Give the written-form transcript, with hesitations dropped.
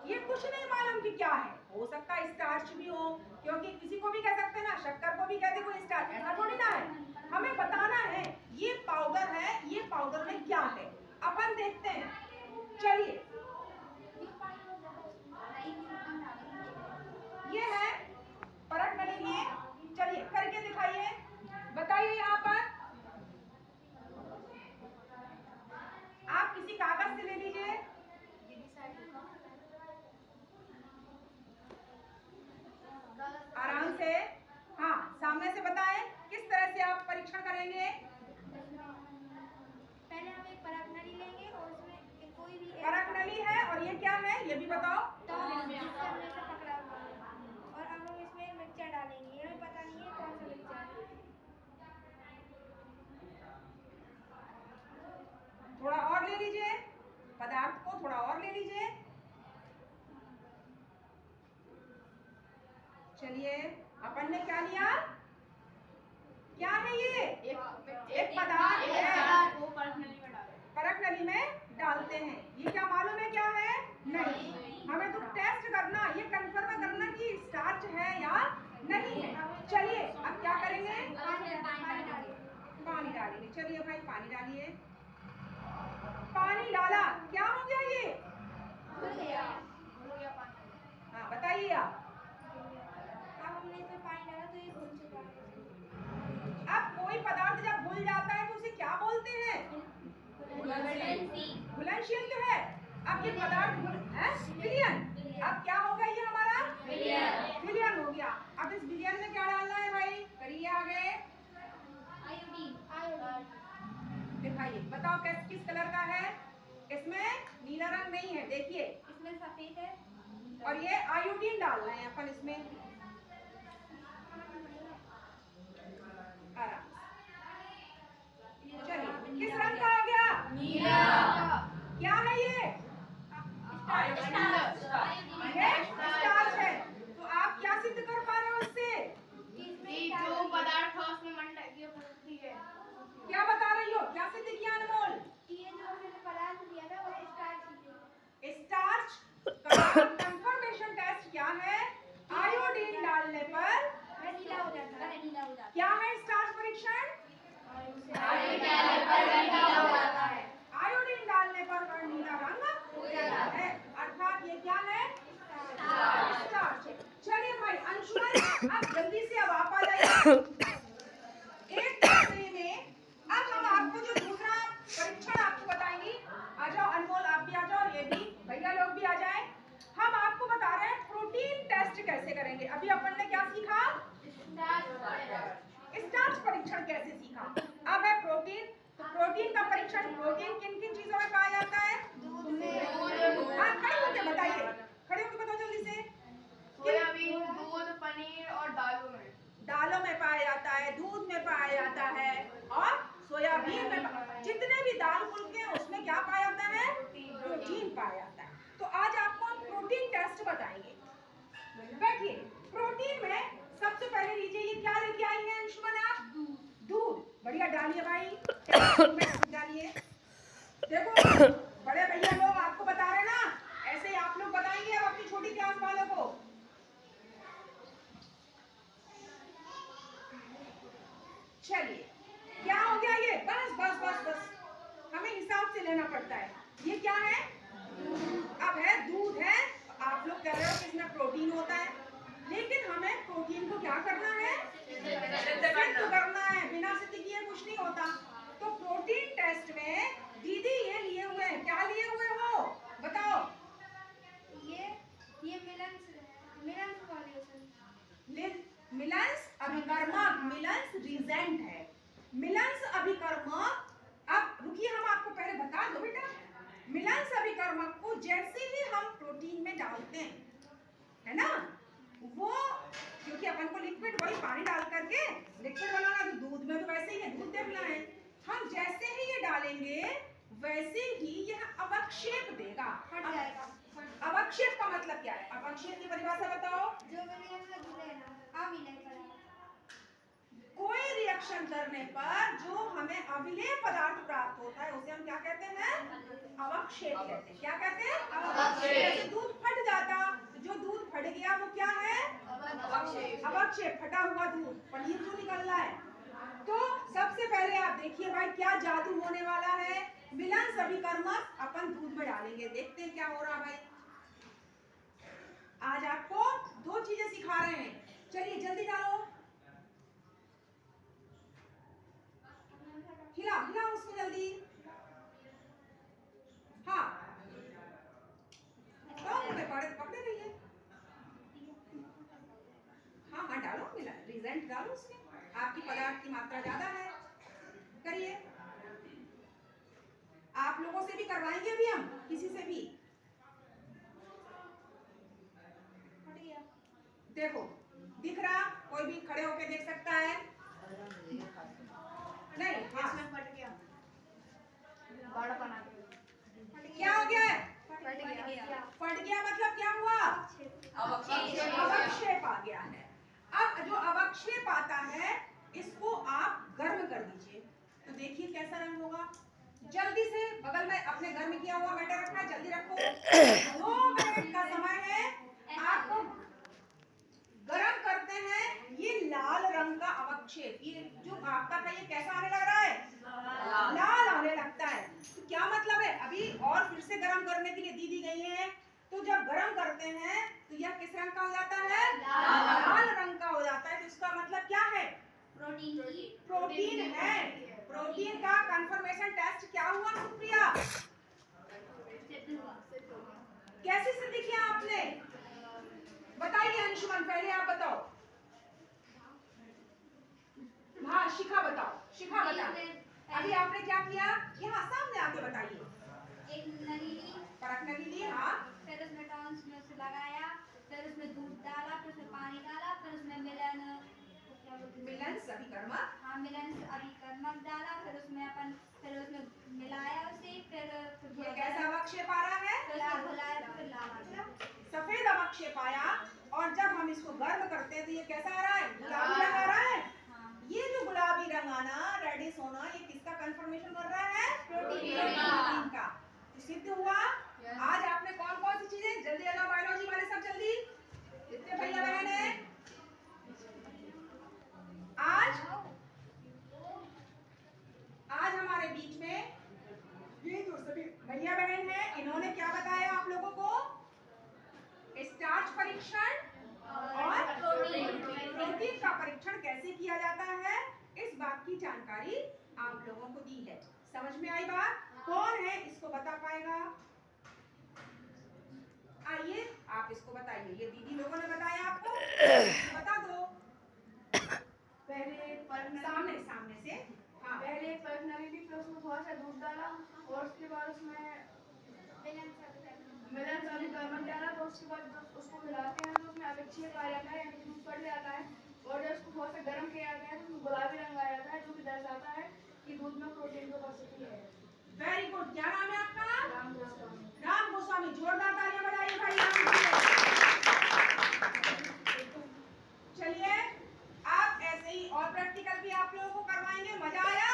ये कुछ नहीं मालूम कि क्या है। हो सकता है स्टार्च भी हो, क्योंकि किसी को भी कह सकते हैं ना, शक्कर को भी कहते कोई स्टार्च, ऐसा थोड़ी ना है। हमें बताना है ये पाउडर है, ये पाउडर में क्या है, अपन देखते हैं। चलिए, ये है परख नली लिए। चलिए करके दिखाइए, बताइए। यहाँ पर आप किसी कागज से ले लीजिए, आराम से। हाँ, सामने से बताएं किस तरह से आप परीक्षण करेंगे। पहले हम एक परख नली लेंगे और उसमें कोई भी परख नली है, और ये क्या है ये भी बताओ। तो हमने इसे पकड़ा हुआ है, और अब हम इसमें मिर्चा डालेंगे। हमें पता नहीं है कौन सा मिर्चा है। थोड़ा और ले लीजिए, पदार्थ को थोड़ा और ले लीजिए। चलिए, अपन ने क्या लिया, क्या है ये, एक पदार्थ है, वो परख नली में डालें। परख नली में डालते हैं। ये क्या मालूम है क्या है, नहीं। हमें तो टेस्ट करना, ये कंफर्म करना कि स्टार्च है या नहीं है। चलिए अब क्या करेंगे, पानी डालेंगे। चलिए भाई पानी डालिए। पानी डाला, क्या हो गया ये, हाँ बताइए आप। अब हमने इसमें पानी डाला तो ये घुल चुका है। अब कोई पदार्थ जब घुल जाता है तो उसे क्या बोलते हैं, घुलनशील तो है। अब ये पदार्थ विलयन, अब क्या होगा ये हमारा विलयन हो गया। अब इस विलयन में क्या डालना है भाई, करिए आगे, दिखाइए, बताओ किस कलर का है। इसमें नीला रंग नहीं है, देखिए इसमें सफेद है, और ये आयोडीन डाल रहे हैं अपन इसमें। आराम, चलिए किस रंग का हो गया, नीला। क्या है ये, स्टार्च है। तो आप क्या सिद्ध कर पा रहे हो इससे, जो पदार्थ है उसमें मंडली है। क्या बता रही हो, क्या सिद्ध किया अनमोल, ये जो हमने पदार्थ दिया था वो स्टार्च का कंफर्मेशन टेस्ट क्या है, आयोडीन डालने पर नीला हो जाता है। क्या है स्टार्च परीक्षण, आयोडीन डालने पर वह नीला रंग हो जाता है, अर्थात ये क्या है, स्टार्च। चलिए भाई अंशुमन, अब जल्दी से अब आप आ जाइए। एक दूसरे में अब हम आपको जो दूसरा परीक्षण आपको बताएंगे, आ जाओ अनमोल, आप भी आ जाओ, ये भी भैया लोग भी आ जाए। हम आपको बता रहे हैं प्रोटीन टेस्ट कैसे करेंगे। अभी अपन ने क्या सीखा, स्टार्च परीक्षण कैसे सीखा। अब है प्रोटीन, तो प्रोटीन का परीक्षण, प्रोटीन किन किन चीजों में पाया जाता है, हाँ खड़े होकर बताइए, खड़े होकर बताओ जल्दी से। सोयाबीन, दूध, पनीर और दालों में। दालों में पाया जाता है, दूध में पाया जाता है, और सोयाबीन में। जितने भी दाल फुल्के हैं उसमें क्या पाया जाता है, प्रोटीन पाया जाता है। तो आज आपको हम प्रोटीन टेस्ट बताएंगे। बैठिए, प्रोटीन में सबसे पहले लीजिए, ये क्या लेके आई हैं अंशुमन आप, दूध। बढ़िया, डालिए भाई, डालिए। देखो बड़े भैया लोग आपको बता रहे ना, ऐसे ही आप लोग बताएंगे अब अपनी छोटी क्लास वालों को। चलिए क्या हो गया ये, बस बस बस बस, हमें हिसाब से लेना पड़ता है। ये क्या है, अब है दूध है। आप लोग कह रहे हो कि इसमें प्रोटीन होता है, लेकिन हमें प्रोटीन को क्या करना है, सिद्ध करना है। बिना सिद्ध किए कुछ नहीं होता। तो प्रोटीन टेस्ट में दीदी ये लिए हुए हैं, क्या लिए हुए हो बताओ, ये मिलन्स सॉल्यूशन, मिलन्स अभिकर्मक, मिलन्स रिजेंट है, मिलन्स अभिकर्मक। अब रुकिए, हम आपको पहले बता दो बेटा, मिलन्स अभिकर्मक को जैसे ही हम प्रोटीन में डालते हैं, है ना, वो क्योंकि अपन को लिक्विड वही पानी डाल करके लिक्विड बनाना, तो दूध में तो वैसे ही है, दूध देखना है। हम जैसे ही ये डालेंगे वैसे ही यह अवक्षेप देगा, हट जाएगा। अवक्षेप का मतलब क्या है, अवक्षेप की परिभाषा बताओ। जो मैंने अपना घुले ना अविलय पदार्थ, कोई रिएक्शन करने पर जो हमें अविलेय पदार्थ प्राप्त होता है उसे हम क्या कहते हैं, अवक्षेप कहते हैं। क्या कहते हैं, अवक्षेप। जैसे दूध फट जाता फट गया वो क्या है? अवक्षेप, फटा हुआ दूध, पनीर जो निकल रहा है। तो सबसे पहले आप देखिए भाई क्या जादू होने वाला है। मिलन सभिकर्मक अपन दूध में डालेंगे, देखते हैं क्या हो रहा भाई। आज आपको 2 चीजें सिखा रहे हैं, चलिए जल्दी डालो, हिला हिला उसको जल्दी। हाँ पकड़े रहिए। हाँ हाँ डालो, मिला रिजेंट डालो उसमें, आपकी पदार्थ की मात्रा ज्यादा है। करिए, आप लोगों से भी करवाएंगे अभी हम, किसी से भी। देखो दिख रहा, कोई भी खड़े होके देख सकता है? नहीं, इसमें फट गया, बड़ा बना क्या हो गया है? फट गया। फट गया मतलब क्या हुआ? अवक्षेप आ गया है। अब जो अवक्षेप आता है इसको आप गर्म कर दीजिए, तो देखिए कैसा रंग होगा। जल्दी से बगल में अपने घर में किया हुआ बैटर रखा है, जल्दी रखो। 2 मिनट का समय है, आपको गरम करते हैं। ये लाल रंग का अवक्षेप, ये जो आपका था, ये कैसा आने लग रहा है? लाल आने लगता है। तो क्या मतलब है? अभी और फिर से गरम करने के लिए दी गई है। तो जब गरम करते हैं तो यह किस रंग का हो जाता है? लाल रंग का हो जाता है। तो इसका मतलब क्या है? प्रोटीन है। प्रोटीन का कंफर्मेशन टेस्ट क्या हुआ सुप्रिया? कैसे सिद्ध किया आपने? बताइए अंशुमन, पहले आप बताओ। हाँ शिखा बताओ, शिखा बता। अभी आपने क्या किया? यहाँ सामने आके बताइए। एक नली ली, परख नली ली, हाँ। फिर उसमें टॉन्स में से लगाया, फिर उसमें दूध डाला, फिर उसमें पानी डाला, फिर उसमें मिलन सभिकर्मक, हाँ मिलन अभिकर्मक डाला, फिर उसमें मिलाया उसे, फिर ये कैसा अवक्षेप आ रहा है? फिर उसको घुलाया, फिर लाल आ गया। सफेद अवक्षेप आया, और जब हम इसको गर्म करते हैं तो ये कैसा आ रहा है? गुलाबी रंग आ रहा है। ये जो गुलाबी रंग आना, रेडिश होना, ये किसका कंफर्मेशन कर रहा है? प्रोटीन का। तो सिद्ध हुआ। आज आपने कौन कौन सी चीजें, जल्दी आ जाओ बायोलॉजी वाले सब जल्दी, जितने भैया बहन हैं आज हमारे बीच में ये जो सभी भैया बहन हैं, इन्होंने क्या बताया आप लोगों को? स्टार्च परीक्षण और प्रोटीन का परीक्षण कैसे किया जाता है, इस बात की जानकारी आप लोगों को दी है। समझ में आई बात? कौन है इसको बता पाएगा? आइए आप इसको बताइए, ये दीदी लोगों ने बताया आपको, बता दो। पहले सामने सामने से, हाँ। पहले एक परख नली ली, फिर उसमें थोड़ा सा दूध डाला, और उसके बाद उसमें मिलन सभिकर्मक डाला। तो उसके बाद जब उसको मिलाते हैं तो उसमें अवक्षेप आ जाता है, यानी दूध फट जाता है। और जब उसको थोड़ा सा गर्म किया जाता है तो उसमें गुलाबी रंग आ जाता है, जो कि दर्शाता है कि दूध में प्रोटीन की उपस्थिति है। Very good. क्या नाम है आपका? राम गोस्वामी। राम गोस्वामी। जोरदार तालियां बजाइए भाई राम को। चलिए आप ऐसे ही और प्रैक्टिकल भी आप लोगों को करवाएंगे। मजा आया?